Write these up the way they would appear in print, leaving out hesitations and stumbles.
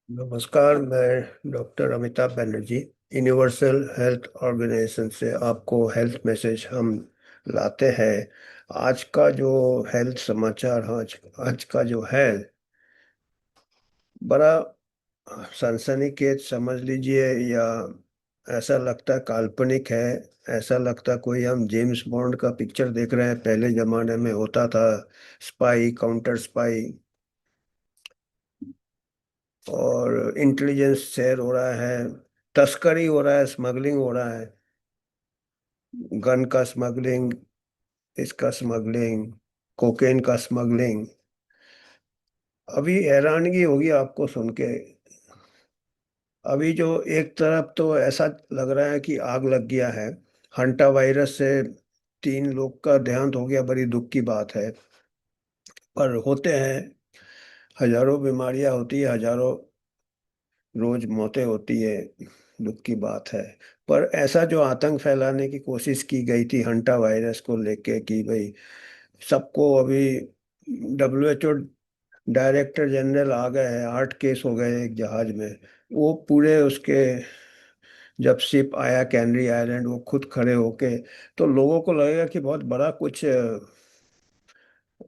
नमस्कार। मैं doctor Amitabh Banerjee universal health organization से आपको हेल्थ मैसेज हम लाते हैं। आज का जो हेल्थ समाचार, आज आज का जो है बड़ा सनसनीखेज समझ लीजिए, या ऐसा लगता है काल्पनिक है। ऐसा लगता है कोई हम जेम्स बॉन्ड का पिक्चर देख रहे हैं, पहले जमाने में होता था। स्पाई, काउंटर स्पाई, और इंटेलिजेंस शेयर हो रहा है, तस्करी हो रहा है, स्मगलिंग हो रहा है, गन का स्मगलिंग, इसका स्मगलिंग, कोकेन का स्मगलिंग। अभी हैरानगी होगी आपको सुन के। अभी जो एक तरफ तो ऐसा लग रहा है कि आग लग गया है, हंटा वायरस से 3 लोग का देहांत हो गया, बड़ी दुख की बात है। पर होते हैं, हजारों बीमारियां होती है, हजारों रोज मौतें होती है, दुख की बात है। पर ऐसा जो आतंक फैलाने की कोशिश की गई थी हंटा वायरस को लेके कि भाई सबको अभी WHO डायरेक्टर जनरल आ गए हैं, 8 केस हो गए एक जहाज में। वो पूरे उसके, जब शिप आया कैनरी आइलैंड, वो खुद खड़े होके, तो लोगों को लगेगा कि बहुत बड़ा कुछ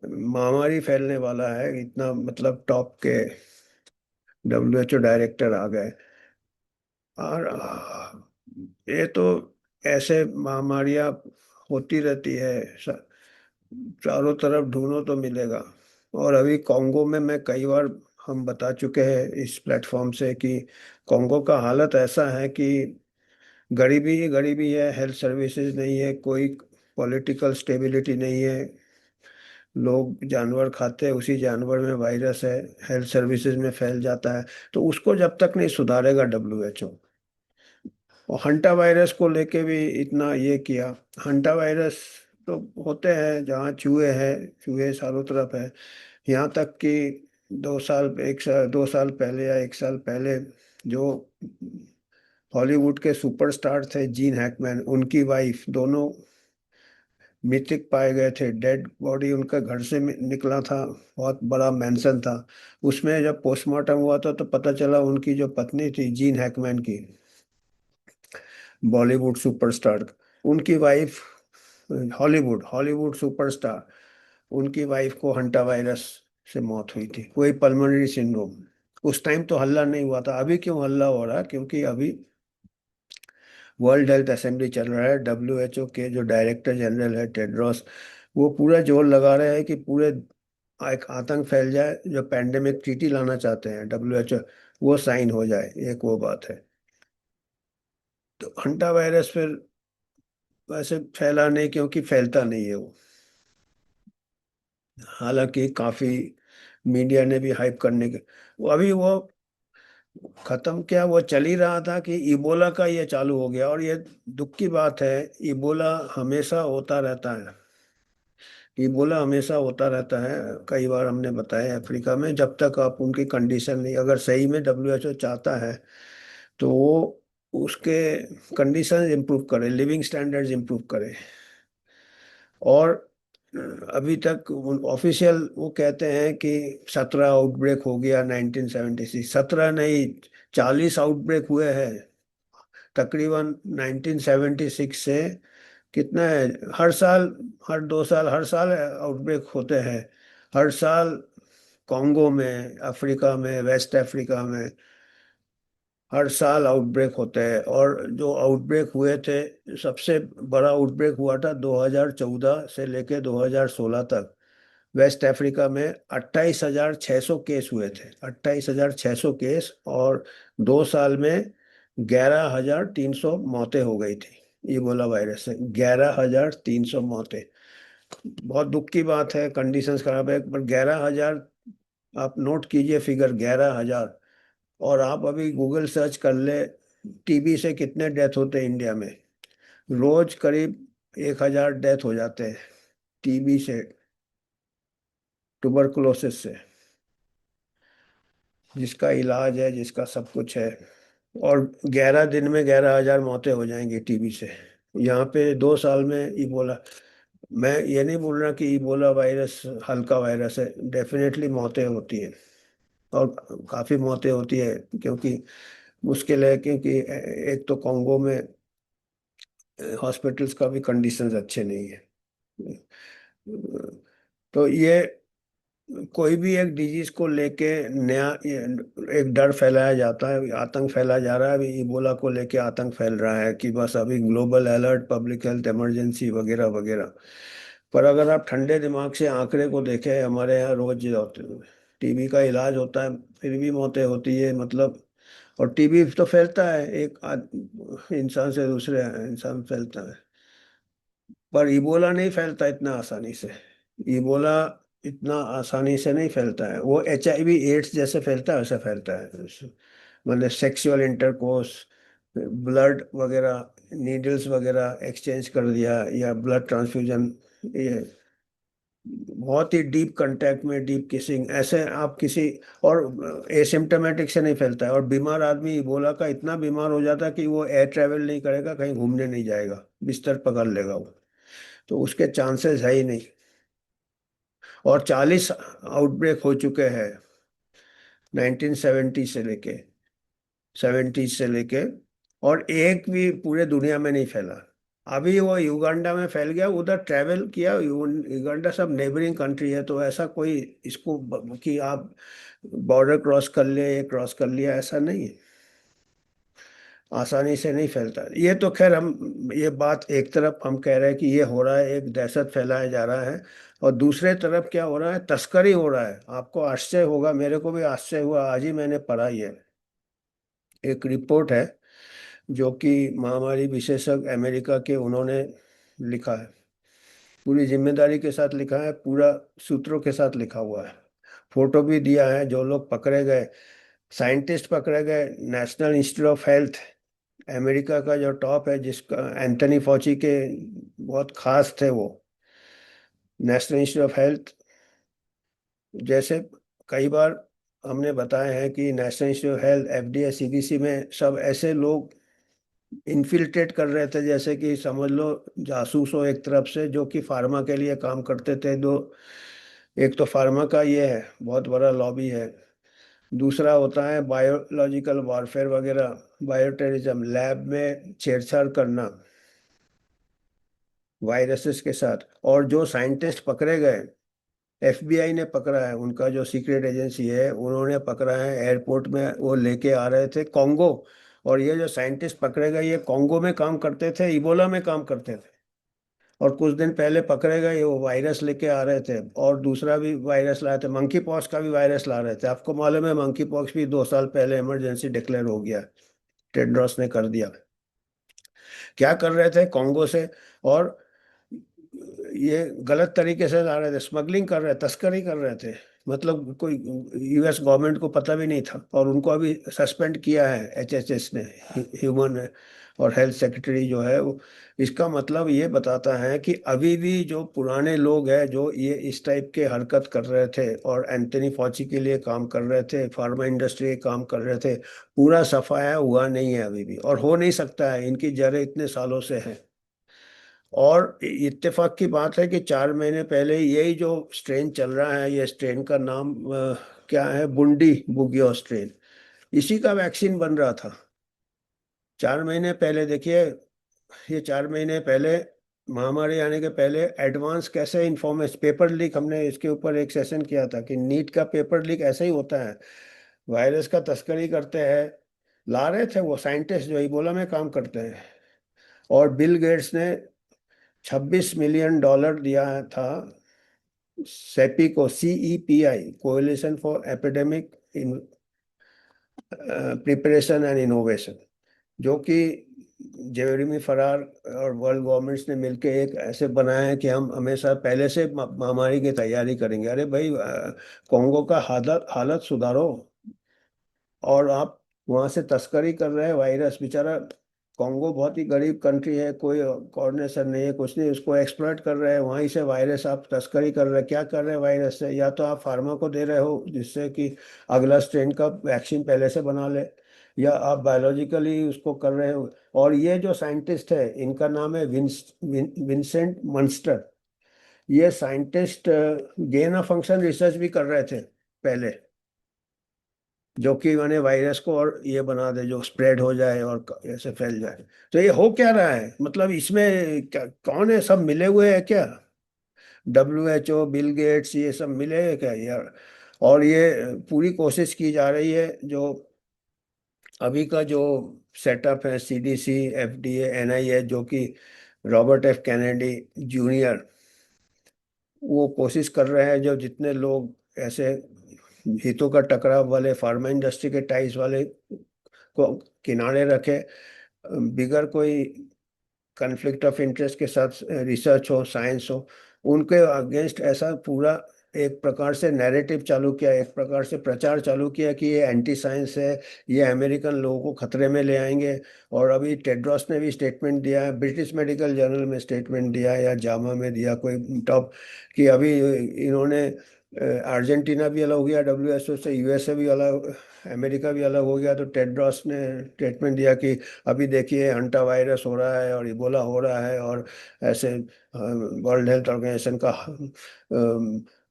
महामारी फैलने वाला है, इतना मतलब टॉप के WHO डायरेक्टर आ गए। और ये तो ऐसे महामारियां होती रहती है, चारों तरफ ढूंढो तो मिलेगा। और अभी कॉन्गो में मैं कई बार, हम बता चुके हैं इस प्लेटफॉर्म से कि कॉन्गो का हालत ऐसा है कि गरीबी ही गरीबी है, हेल्थ सर्विसेज नहीं है, कोई पॉलिटिकल स्टेबिलिटी नहीं है। लोग जानवर खाते हैं, उसी जानवर में वायरस है, हेल्थ सर्विसेज में फैल जाता है। तो उसको जब तक नहीं सुधारेगा WHO। और हंटा वायरस को लेके भी इतना ये किया। हंटा वायरस तो होते हैं जहाँ चूहे हैं, चूहे चारों तरफ है। यहाँ तक कि 2 साल, 1 साल, 2 साल पहले या 1 साल पहले जो हॉलीवुड के सुपरस्टार थे जीन हैकमैन, उनकी वाइफ, दोनों मृतक पाए गए थे। डेड बॉडी उनका घर से निकला था, बहुत बड़ा मैंसन था। उसमें जब पोस्टमार्टम हुआ था तो पता चला उनकी जो पत्नी थी जीन हैकमैन की, बॉलीवुड सुपरस्टार, उनकी वाइफ, हॉलीवुड हॉलीवुड सुपरस्टार, उनकी वाइफ को हंटा वायरस से मौत हुई थी, कोई पल्मोनरी सिंड्रोम। उस टाइम तो हल्ला नहीं हुआ था, अभी क्यों हल्ला हो रहा है? क्योंकि अभी वर्ल्ड हेल्थ असेंबली चल रहा है। WHO के जो डायरेक्टर जनरल है टेड्रोस, वो पूरा जोर लगा रहे हैं कि पूरे एक आतंक फैल जाए, जो पैंडेमिक ट्रीटी लाना चाहते हैं WHO, वो साइन हो जाए, एक वो बात है। तो हंटा वायरस फिर वैसे फैला नहीं, क्योंकि फैलता नहीं है वो। हालांकि काफी मीडिया ने भी हाइप करने के, वो अभी वो खत्म क्या, वो चल ही रहा था कि इबोला का ये चालू हो गया। और ये दुख की बात है, इबोला हमेशा होता रहता है। इबोला हमेशा होता रहता है, कई बार हमने बताया अफ्रीका में, जब तक आप उनकी कंडीशन नहीं, अगर सही में WHO चाहता है तो वो उसके कंडीशन इम्प्रूव करे, लिविंग स्टैंडर्ड्स इम्प्रूव करे। और अभी तक ऑफिशियल वो कहते हैं कि 17 आउटब्रेक हो गया 1976, 17 नहीं, 40 आउटब्रेक हुए हैं तकरीबन 1976 से। कितना है, हर साल, हर 2 साल, हर साल आउटब्रेक होते हैं, हर साल। कॉन्गो में, अफ्रीका में, वेस्ट अफ्रीका में हर साल आउटब्रेक होते हैं। और जो आउटब्रेक हुए थे, सबसे बड़ा आउटब्रेक हुआ था 2014 से लेके 2016 तक। वेस्ट अफ्रीका में 28,600 केस हुए थे, 28,600 केस। और 2 साल में 11,300 मौतें हो गई थी इबोला वायरस से, 11,300 मौतें। बहुत दुख की बात है, कंडीशंस खराब है, पर 11,000, आप नोट कीजिए फिगर, 11,000। और आप अभी गूगल सर्च कर ले, टीबी से कितने डेथ होते हैं इंडिया में? रोज करीब 1,000 डेथ हो जाते हैं टीबी से, ट्यूबरकुलोसिस से, जिसका इलाज है, जिसका सब कुछ है। और 11 दिन में 11,000 मौतें हो जाएंगी टीबी से। यहाँ पे 2 साल में इबोला, मैं ये नहीं बोल रहा कि इबोला वायरस हल्का वायरस है, डेफिनेटली मौतें होती हैं। और काफी मौतें होती है, क्योंकि मुश्किल है, क्योंकि एक तो कॉन्गो में हॉस्पिटल्स का भी कंडीशंस अच्छे नहीं है। तो ये कोई भी एक डिजीज को लेके नया एक डर फैलाया जाता है, आतंक फैलाया जा रहा है। अभी इबोला को लेके आतंक फैल रहा है कि बस अभी global alert, public health emergency वगैरह वगैरह। पर अगर आप ठंडे दिमाग से आंकड़े को देखें, हमारे यहाँ रोज टीबी का इलाज होता है, फिर भी मौतें होती है, मतलब। और टीबी तो फैलता है, एक इंसान से दूसरे इंसान फैलता है। पर इबोला नहीं फैलता इतना आसानी से। इबोला इतना आसानी से नहीं फैलता है, वो HIV एड्स जैसे फैलता है वैसे फैलता है। मतलब सेक्सुअल इंटरकोर्स, ब्लड वगैरह, नीडल्स वगैरह एक्सचेंज कर दिया, या ब्लड ट्रांसफ्यूजन, ये बहुत ही डीप कांटेक्ट में, डीप किसिंग, ऐसे आप किसी, और एसिम्टोमेटिक से नहीं फैलता है। और बीमार आदमी इबोला का इतना बीमार हो जाता है कि वो एयर ट्रेवल नहीं करेगा, कहीं घूमने नहीं जाएगा, बिस्तर पकड़ लेगा वो। तो उसके चांसेस है ही नहीं। और 40 आउटब्रेक हो चुके हैं 1970 से लेके, 70 से लेके, और एक भी पूरे दुनिया में नहीं फैला। अभी वो युगांडा में फैल गया, उधर ट्रैवल किया। युगांडा सब नेबरिंग कंट्री है, तो ऐसा कोई इसको कि आप बॉर्डर क्रॉस कर लिए, ये क्रॉस कर लिया, ऐसा नहीं है। आसानी से नहीं फैलता ये तो। खैर, हम ये बात एक तरफ हम कह रहे हैं कि ये हो रहा है, एक दहशत फैलाया जा रहा है। और दूसरे तरफ क्या हो रहा है, तस्करी हो रहा है। आपको आश्चर्य होगा, मेरे को भी आश्चर्य हुआ, आज ही मैंने पढ़ा। ये एक रिपोर्ट है जो कि महामारी विशेषज्ञ अमेरिका के, उन्होंने लिखा है, पूरी जिम्मेदारी के साथ लिखा है, पूरा सूत्रों के साथ लिखा हुआ है। फोटो भी दिया है, जो लोग पकड़े गए, साइंटिस्ट पकड़े गए। National Institute of Health, America का जो टॉप है, जिसका एंथनी फॉची के बहुत खास थे वो, नेशनल इंस्टीट्यूट ऑफ हेल्थ। जैसे कई बार हमने बताया है कि national Institute of health, FDA, CDC में सब ऐसे लोग इन्फिल्ट्रेट कर रहे थे, जैसे कि समझ लो जासूस हो एक तरफ से, जो कि फार्मा के लिए काम करते थे। दो, एक तो फार्मा का ये है, बहुत बड़ा लॉबी है। दूसरा होता है बायोलॉजिकल वॉरफेयर वगैरह, बायोटेररिज्म, लैब में छेड़छाड़ करना वायरसेस के साथ। और जो साइंटिस्ट पकड़े गए, FBI ने पकड़ा है, उनका जो सीक्रेट एजेंसी है, उन्होंने पकड़ा है एयरपोर्ट में, वो लेके आ रहे थे कॉन्गो। और ये जो साइंटिस्ट पकड़े गए, ये कॉन्गो में काम करते थे, इबोला में काम करते थे। और कुछ दिन पहले पकड़े गए, वो वायरस लेके आ रहे थे, और दूसरा भी वायरस लाए थे, मंकी पॉक्स का भी वायरस ला रहे थे। आपको मालूम है, मंकी पॉक्स भी 2 साल पहले इमरजेंसी डिक्लेयर हो गया, टेड्रोस ने कर दिया। क्या कर रहे थे कॉन्गो से, और ये गलत तरीके से ला रहे थे, स्मगलिंग कर रहे, तस्करी कर रहे थे। मतलब कोई US गवर्नमेंट को पता भी नहीं था, और उनको अभी सस्पेंड किया है HHS ने, ह्यूमन और हेल्थ सेक्रेटरी जो है वो। इसका मतलब ये बताता है कि अभी भी जो पुराने लोग हैं, जो ये इस टाइप के हरकत कर रहे थे और एंथनी फॉची के लिए काम कर रहे थे, फार्मा इंडस्ट्री के काम कर रहे थे, पूरा सफाया हुआ नहीं है अभी भी, और हो नहीं सकता है, इनकी जड़ें इतने सालों से हैं। और इत्तेफाक की बात है कि 4 महीने पहले यही जो स्ट्रेन चल रहा है, ये स्ट्रेन का नाम क्या है, बुंडी बुगियो स्ट्रेन, इसी का वैक्सीन बन रहा था 4 महीने पहले। देखिए, ये 4 महीने पहले, महामारी आने के पहले, एडवांस कैसे इंफॉर्मेशन, पेपर लीक, हमने इसके ऊपर एक सेशन किया था कि नीट का पेपर लीक ऐसे ही होता है। वायरस का तस्करी करते हैं, ला रहे थे वो साइंटिस्ट जो इबोला में काम करते हैं। और बिल गेट्स ने $26 मिलियन दिया था सेपी को, CEPI, coalition for epidemic preparation and innovation, जो कि जेरेमी फरार और वर्ल्ड गवर्नमेंट्स ने मिलकर एक ऐसे बनाया है कि हम हमेशा पहले से महामारी की तैयारी करेंगे। अरे भाई, कॉन्गो का हालत हालत सुधारो, और आप वहां से तस्करी कर रहे हैं। वायरस बेचारा, कॉन्गो बहुत ही गरीब कंट्री है, कोई कोऑर्डिनेशन नहीं है, कुछ नहीं, उसको एक्सप्लॉइट कर रहे हैं। वहीं से वायरस आप तस्करी कर रहे हैं, क्या कर रहे हैं वायरस से? या तो आप फार्मा को दे रहे हो जिससे कि अगला स्ट्रेन का वैक्सीन पहले से बना ले, या आप बायोलॉजिकली उसको कर रहे हो। और ये जो साइंटिस्ट है, इनका नाम है विंसेंट मंस्टर। ये scientist gain of function research भी कर रहे थे पहले। जो कि मैंने वायरस को और ये बना दे, जो स्प्रेड हो जाए और ऐसे फैल जाए। तो ये हो क्या रहा है, मतलब इसमें कौन है, सब मिले हुए हैं क्या? WHO, बिल गेट्स, ये सब मिले हैं क्या यार? और ये पूरी कोशिश की जा रही है, जो अभी का जो सेटअप है, CDC, FDA, NIH, जो कि रॉबर्ट F कैनेडी जूनियर, वो कोशिश कर रहे हैं, जो जितने लोग ऐसे हितों का टकराव वाले, फार्मा इंडस्ट्री के टाइज वाले को किनारे रखे, बिगर कोई कन्फ्लिक्ट ऑफ इंटरेस्ट के साथ रिसर्च हो, साइंस हो, उनके अगेंस्ट ऐसा पूरा एक प्रकार से नैरेटिव चालू किया, एक प्रकार से प्रचार चालू किया कि ये एंटी साइंस है, ये अमेरिकन लोगों को खतरे में ले आएंगे। और अभी टेड्रोस ने भी स्टेटमेंट दिया है, ब्रिटिश मेडिकल जर्नल में स्टेटमेंट दिया है, या जामा में दिया कोई टॉप, कि अभी इन्होंने अर्जेंटीना भी अलग हो गया WHO से, USA भी अलग, अमेरिका भी अलग हो गया, तो टेड्रोस ने स्टेटमेंट दिया कि अभी देखिए हंटा वायरस हो रहा है और इबोला हो रहा है, और ऐसे वर्ल्ड हेल्थ ऑर्गेनाइजेशन का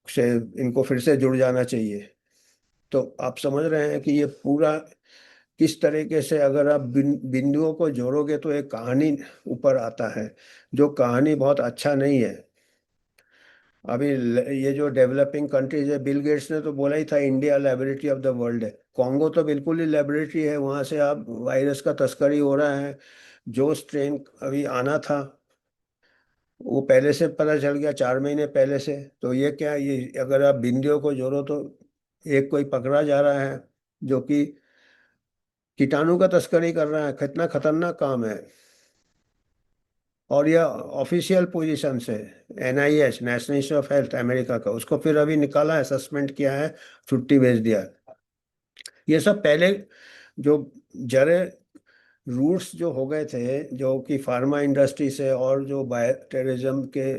से इनको फिर से जुड़ जाना चाहिए। तो आप समझ रहे हैं कि ये पूरा किस तरीके से, अगर आप बिंदुओं को जोड़ोगे तो एक कहानी ऊपर आता है, जो कहानी बहुत अच्छा नहीं है। अभी ये जो डेवलपिंग कंट्रीज है, बिल गेट्स ने तो बोला ही था India laboratory of the world है। कॉन्गो तो बिल्कुल ही लेबोरेटरी है, वहां से आप वायरस का तस्करी हो रहा है। जो स्ट्रेन अभी आना था वो पहले से पता चल गया, 4 महीने पहले से। तो ये क्या, ये अगर आप बिंदियों को जोड़ो तो एक कोई पकड़ा जा रहा है जो कि कीटाणु का तस्करी कर रहा है, कितना खतरनाक काम है। और यह ऑफिशियल पोजीशन से, NIH, National Institute of Health America का, उसको फिर अभी निकाला है, सस्पेंड किया है, छुट्टी भेज दिया है। ये सब पहले जो जरे रूट्स जो हो गए थे, जो कि फार्मा इंडस्ट्री से, और जो बायो टेररिज्म के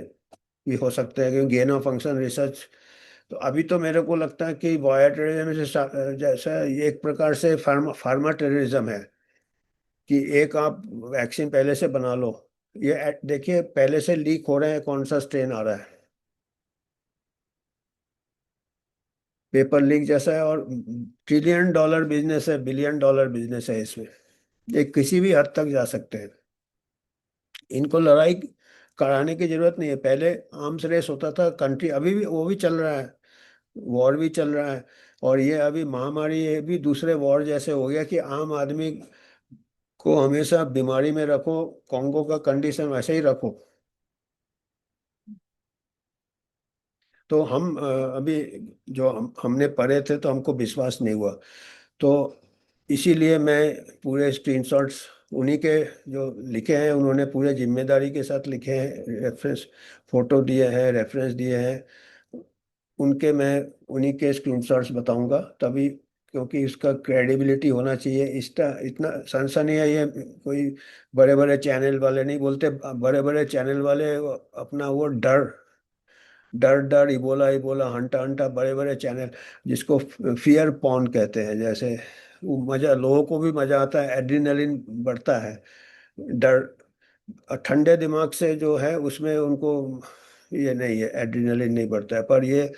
भी हो सकते हैं, क्योंकि गेन ऑफ फंक्शन रिसर्च। तो अभी तो मेरे को लगता है कि बायो टेररिज्म से जैसा ये एक प्रकार से फार्मा फार्मा टेररिज्म है, कि एक आप वैक्सीन पहले से बना लो। ये देखिए पहले से लीक हो रहे हैं कौन सा स्ट्रेन आ रहा है, पेपर लीक जैसा है। और $1 ट्रिलियन बिजनेस है, $1 बिलियन बिजनेस है इसमें, ये किसी भी हद तक जा सकते हैं। इनको लड़ाई कराने की जरूरत नहीं है। पहले आर्म्स रेस होता था कंट्री, अभी भी वो भी चल रहा है, वॉर भी चल रहा है। और ये अभी महामारी, ये भी दूसरे वॉर जैसे हो गया, कि आम आदमी को हमेशा बीमारी में रखो, कॉन्गो का कंडीशन वैसे ही रखो। तो हम अभी जो हमने पढ़े थे तो हमको विश्वास नहीं हुआ। तो इसीलिए मैं पूरे स्क्रीनशॉट्स उन्हीं के जो लिखे हैं, उन्होंने पूरे जिम्मेदारी के साथ लिखे हैं, रेफरेंस फोटो दिए हैं, रेफरेंस दिए हैं उनके, मैं उन्हीं के स्क्रीनशॉट्स बताऊंगा तभी, क्योंकि इसका क्रेडिबिलिटी होना चाहिए। इसका इतना सनसनी है, ये कोई बड़े बड़े चैनल वाले नहीं बोलते। बड़े बड़े चैनल वाले अपना वो डर डर डर, इबोला इबोला, हंटा हंटा, बड़े बड़े चैनल जिसको फियर पॉन कहते हैं, जैसे वो मजा, लोगों को भी मजा आता है, एड्रिनलिन बढ़ता है, डर। ठंडे दिमाग से जो है उसमें उनको ये नहीं है, एड्रिनलिन नहीं बढ़ता है। पर ये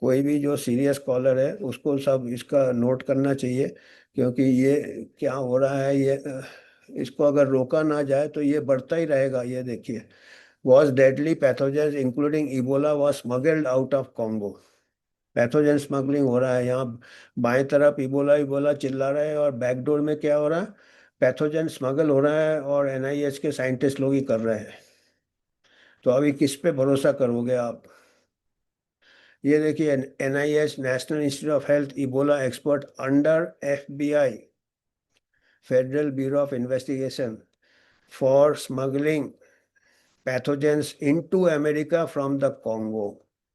कोई भी जो सीरियस कॉलर है उसको सब इसका नोट करना चाहिए, क्योंकि ये क्या हो रहा है, ये इसको अगर रोका ना जाए तो ये बढ़ता ही रहेगा। ये देखिए, was deadly pathogens including Ebola was smuggled out of Congo। Pathogen smuggling हो रहा है यहाँ, बाएं तरफ इबोला इबोला चिल्ला रहे हैं, और बैकडोर में क्या हो रहा है, पैथोजन स्मगल हो रहा है, और NIH के साइंटिस्ट लोग ही कर रहे हैं। तो अभी किस पे भरोसा करोगे आप? ये देखिए, NIH, National Institute of health, Ebola expert under FBI, federal bureau of investigation, for smuggling pathogens into America from the Congo.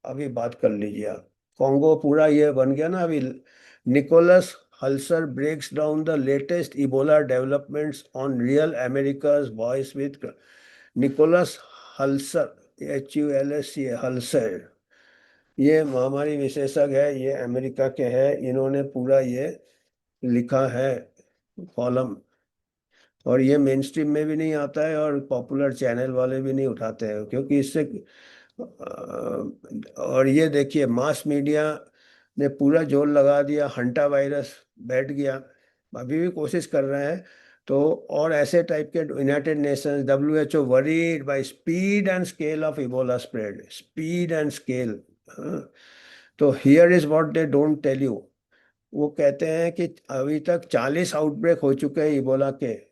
अभी बात कर लीजिए आप, कॉन्गो पूरा ये बन गया ना अभी। Nicholas Hulser breaks down the latest Ebola developments on Real America's Voice with Nicholas Hulser, HULS, Hulser, ये महामारी विशेषज्ञ है, ये अमेरिका के हैं। इन्होंने पूरा ये लिखा है कॉलम, और ये मेन स्ट्रीम में भी नहीं आता है, और पॉपुलर चैनल वाले भी नहीं उठाते हैं, क्योंकि इससे और ये देखिए मास मीडिया ने पूरा जोर लगा दिया, हंटा वायरस बैठ गया। अभी भी कोशिश कर रहे हैं। तो और ऐसे टाइप के United Nations, WHO worried by speed and scale of Ebola spread, speed and scale. तो here is what they don't tell you. वो कहते हैं कि अभी तक 40 आउटब्रेक हो चुके हैं इबोला के,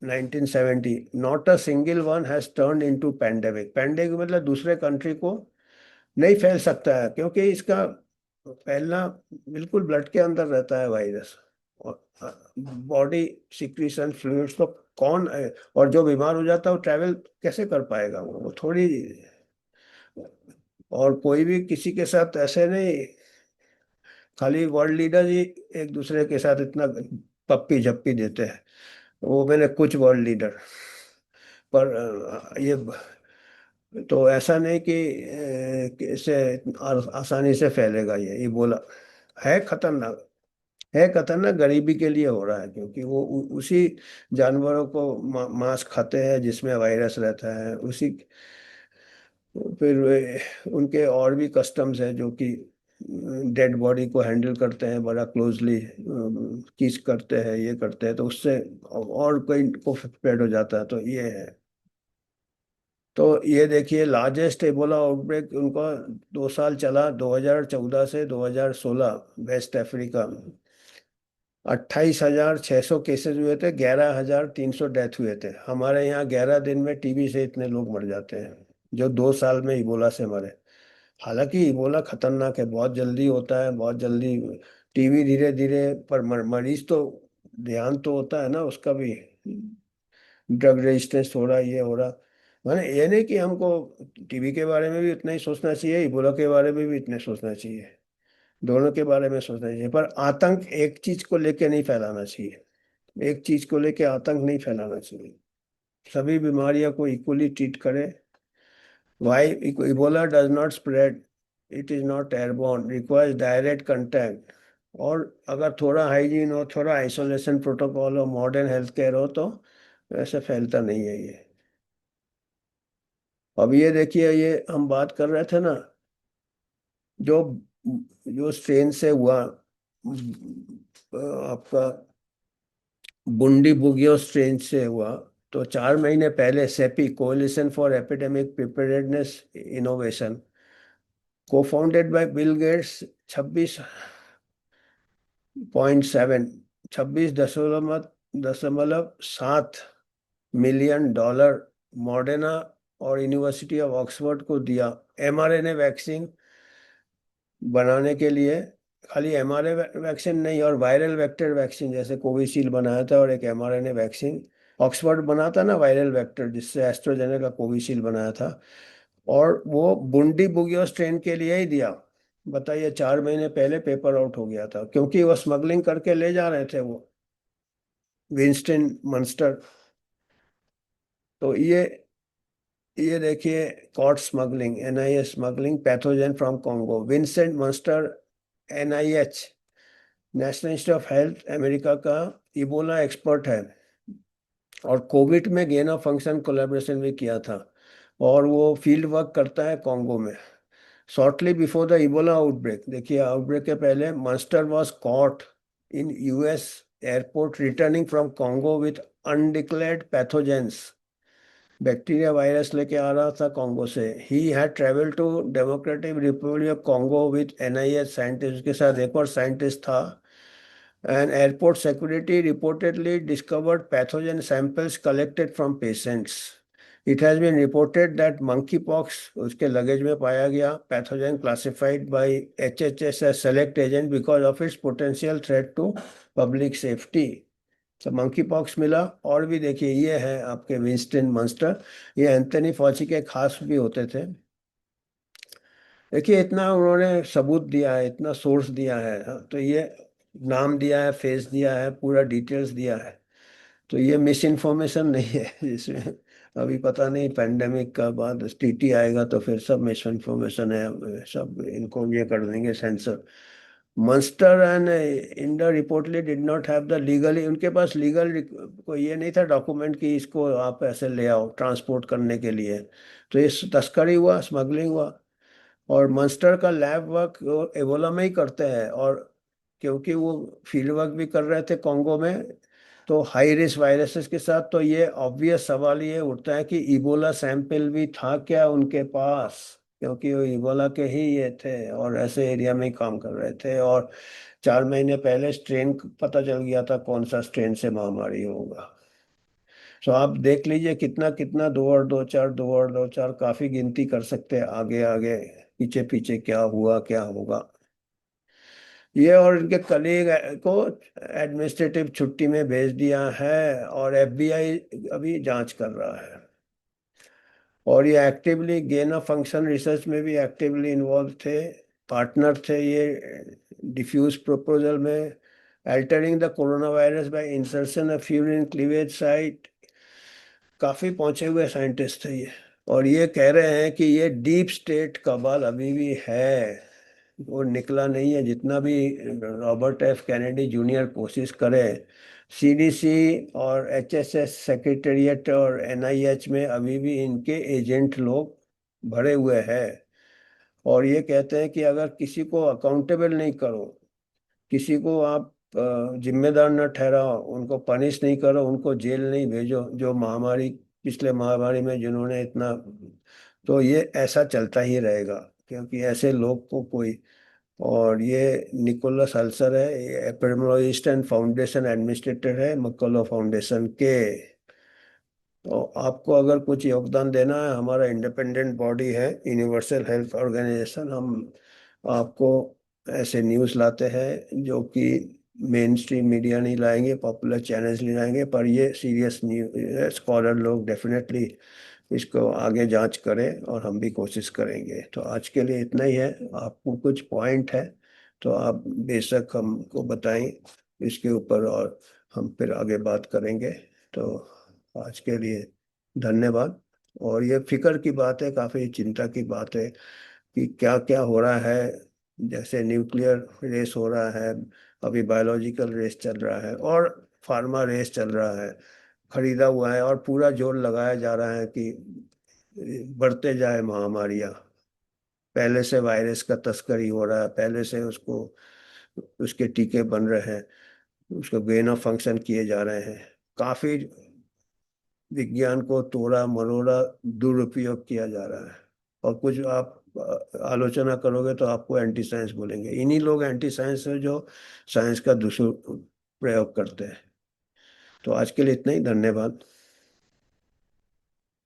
1970। Not a single one has turn into pandemic. Pandemic मतलब दूसरे कंट्री को नहीं फैल सकता है, क्योंकि इसका फैलना बिल्कुल ब्लड के अंदर रहता है वायरस। और बॉडी सिक्रीशन फ्लूइड्स तो कौन है, और जो बीमार हो जाता है वो ट्रैवल कैसे कर पाएगा, वो थोड़ी। और कोई भी किसी के साथ ऐसे नहीं, खाली वर्ल्ड लीडर ही एक दूसरे के साथ इतना पप्पी झप्पी देते हैं। वो मैंने कुछ वर्ल्ड लीडर, पर ये तो ऐसा नहीं कि इससे आसानी से फैलेगा। ये बोला है खतरनाक, है खतरनाक। गरीबी के लिए हो रहा है, क्योंकि वो उसी जानवरों को मांस खाते हैं जिसमें वायरस रहता है। उसी फिर उनके और भी कस्टम्स हैं जो कि डेड बॉडी को हैंडल करते हैं बड़ा क्लोजली, किस करते हैं, ये करते हैं, तो उससे और कोई को स्प्रेड हो जाता है। तो ये है। तो ये देखिए, लार्जेस्ट एबोला आउटब्रेक उनका 2 साल चला, 2014 से 2016, वेस्ट अफ्रीका में 28,600 केसेस हुए थे, 11,300 डेथ हुए थे। हमारे यहाँ 11 दिन में टीबी से इतने लोग मर जाते हैं जो 2 साल में इबोला से मरे। हालांकि इबोला खतरनाक है, बहुत जल्दी होता है, बहुत जल्दी। टीबी धीरे धीरे, पर मरीज तो ध्यान तो होता है ना उसका भी, ड्रग रेजिस्टेंस हो रहा, ये हो रहा। माने ये नहीं कि हमको टीबी के बारे में भी उतना ही सोचना चाहिए, इबोला के बारे में भी इतने सोचना चाहिए, दोनों के बारे में सोचना चाहिए। पर आतंक एक चीज को लेके नहीं फैलाना चाहिए, एक चीज को लेके आतंक नहीं फैलाना चाहिए। सभी बीमारियों को इक्वली ट्रीट करें। Why Ebola does not spread, it is not airborne, requires direct contact. और अगर थोड़ा हाइजीन हो, थोड़ा आइसोलेशन प्रोटोकॉल हो, मॉडर्न हेल्थ केयर हो, तो वैसे फैलता नहीं है ये। अब ये देखिए, ये हम बात कर रहे थे ना, जो जो स्ट्रेन से हुआ, आपका बुंडी बुगियो स्ट्रेन से हुआ। तो 4 महीने पहले CEPI, coalition for epidemic preparedness innovation, को founded by Bill Gates, 26.7, 26.7 million dollar Moderna और यूनिवर्सिटी ऑफ ऑक्सफोर्ड को दिया एमआरएनए वैक्सीन बनाने के लिए। खाली एमआरएनए वैक्सीन नहीं, और वायरल वेक्टर वैक्सीन, जैसे कोविशील्ड बनाया था, और एक एमआरएनए वैक्सीन ऑक्सफोर्ड बना था ना, वायरल वेक्टर, जिससे एस्ट्राजेनेका कोविशील्ड बनाया था। और वो बुंडी बुगियो स्ट्रेन के लिए ही दिया। बताइए, 4 महीने पहले पेपर आउट हो गया था, क्योंकि वो स्मगलिंग करके ले जा रहे थे, वो विंस्टन मंस्टर। तो ये देखिए, caught smuggling, NIH smuggling pathogen from Congo, Vincent Munster, NIH, National Institute of Health America का इबोला एक्सपर्ट है, और कोविड में गेन ऑफ फंक्शन कोलैबोरेशन भी किया था, और वो फील्ड वर्क करता है कॉन्गो में। Shortly before the Ebola outbreak, देखिए आउटब्रेक के पहले, Munster was caught in US airport returning from Congo with undeclared pathogens. Bacteria virus लेके आ रहा था कॉन्गो से। He had travel to Democratic Republic of Congo with NIH scientist, के साथ एक और साइंटिस्ट था। And airport security reportedly discovered pathogen samples collected from patients. It has been reported that monkey pox उसके लगेज में पाया गया, pathogen classified by HHS as select agent because of its potential threat to public safety. तो monkeypox मिला। और भी देखिए, ये है आपके विंस्टन मंस्टर, ये एंथनी फॉची के खास भी होते थे। देखिए, इतना उन्होंने सबूत दिया है, इतना सोर्स दिया है, तो ये नाम दिया है, फेस दिया है, पूरा डिटेल्स दिया है। तो ये मिस इन्फॉर्मेशन नहीं है जिसमें अभी पता नहीं पेंडेमिक का बाद TT आएगा तो फिर सब मिस इन्फॉर्मेशन है, सब इनको ये कर देंगे सेंसर। मंस्टर एंड इंडा reportedly did not have the legally, उनके पास लीगल कोई ये नहीं था डॉक्यूमेंट कि इसको आप ऐसे ले आओ ट्रांसपोर्ट करने के लिए। तो ये तस्करी हुआ, स्मगलिंग हुआ। और मंस्टर का लैब वर्क वो एबोला में ही करते हैं, और क्योंकि वो फील्ड वर्क भी कर रहे थे कॉन्गो में, तो हाई रिस्क वायरसेस के साथ, तो ये ऑब्वियस सवाल ये उठता है कि इबोला सैंपल भी था क्या उनके पास, क्योंकि वो इबोला के ही ये थे और ऐसे एरिया में ही काम कर रहे थे, और 4 महीने पहले स्ट्रेन पता चल गया था कौन सा स्ट्रेन से महामारी होगा। तो आप देख लीजिए कितना कितना, 2 और 2 4, 2 और 2 4, काफी गिनती कर सकते हैं आगे आगे पीछे पीछे क्या हुआ क्या होगा। ये और इनके कलीग को एडमिनिस्ट्रेटिव छुट्टी में भेज दिया है, और एफबीआई अभी जांच कर रहा है। और ये actively gain of function research में भी एक्टिवली इन्वॉल्व थे, पार्टनर थे ये डिफ्यूज प्रपोजल में, altering the corona virus bye insertion of urine cleavage site. काफी पहुंचे हुए साइंटिस्ट थे ये, और ये कह रहे हैं कि ये डीप स्टेट का बल अभी भी है, वो निकला नहीं है। जितना भी रॉबर्ट एफ कैनेडी जूनियर कोशिश करे, सीडीसी और एचएसएस सेक्रेटेरिएट और एनआईएच में अभी भी इनके एजेंट लोग भरे हुए हैं। और ये कहते हैं कि अगर किसी को अकाउंटेबल नहीं करो, किसी को आप जिम्मेदार न ठहराओ, उनको पनिश नहीं करो, उनको जेल नहीं भेजो, जो महामारी पिछले महामारी में जिन्होंने इतना, तो ये ऐसा चलता ही रहेगा, क्योंकि ऐसे लोग को कोई। और ये निकोलस अल्सर है, ये एपिडेमियोलॉजिस्ट एंड फाउंडेशन एडमिनिस्ट्रेटर है मक्कलो फाउंडेशन के। तो आपको अगर कुछ योगदान देना है, हमारा इंडिपेंडेंट बॉडी है यूनिवर्सल हेल्थ ऑर्गेनाइजेशन, हम आपको ऐसे न्यूज़ लाते हैं जो कि मेन स्ट्रीम मीडिया नहीं लाएंगे, पॉपुलर चैनल्स नहीं लाएंगे, पर ये सीरियस न्यूज स्कॉलर लोग डेफिनेटली इसको आगे जांच करें, और हम भी कोशिश करेंगे। तो आज के लिए इतना ही है। आपको कुछ पॉइंट है तो आप बेशक हमको बताएं इसके ऊपर, और हम फिर आगे बात करेंगे। तो आज के लिए धन्यवाद। और ये फिक्र की बात है, काफी चिंता की बात है कि क्या क्या हो रहा है। जैसे न्यूक्लियर रेस हो रहा है, अभी बायोलॉजिकल रेस चल रहा है, और फार्मा रेस चल रहा है, खरीदा हुआ है, और पूरा जोर लगाया जा रहा है कि बढ़ते जाए महामारियां। पहले से वायरस का तस्करी हो रहा है, पहले से उसको उसके टीके बन रहे हैं, उसको गेन ऑफ फंक्शन किए जा रहे हैं। काफी विज्ञान को तोड़ा मरोड़ा दुरुपयोग किया जा रहा है। और कुछ आप आलोचना करोगे तो आपको एंटी साइंस बोलेंगे। इन्हीं लोग एंटी साइंस है जो साइंस का दुष्प्रयोग करते हैं। तो आज के लिए इतना ही, धन्यवाद।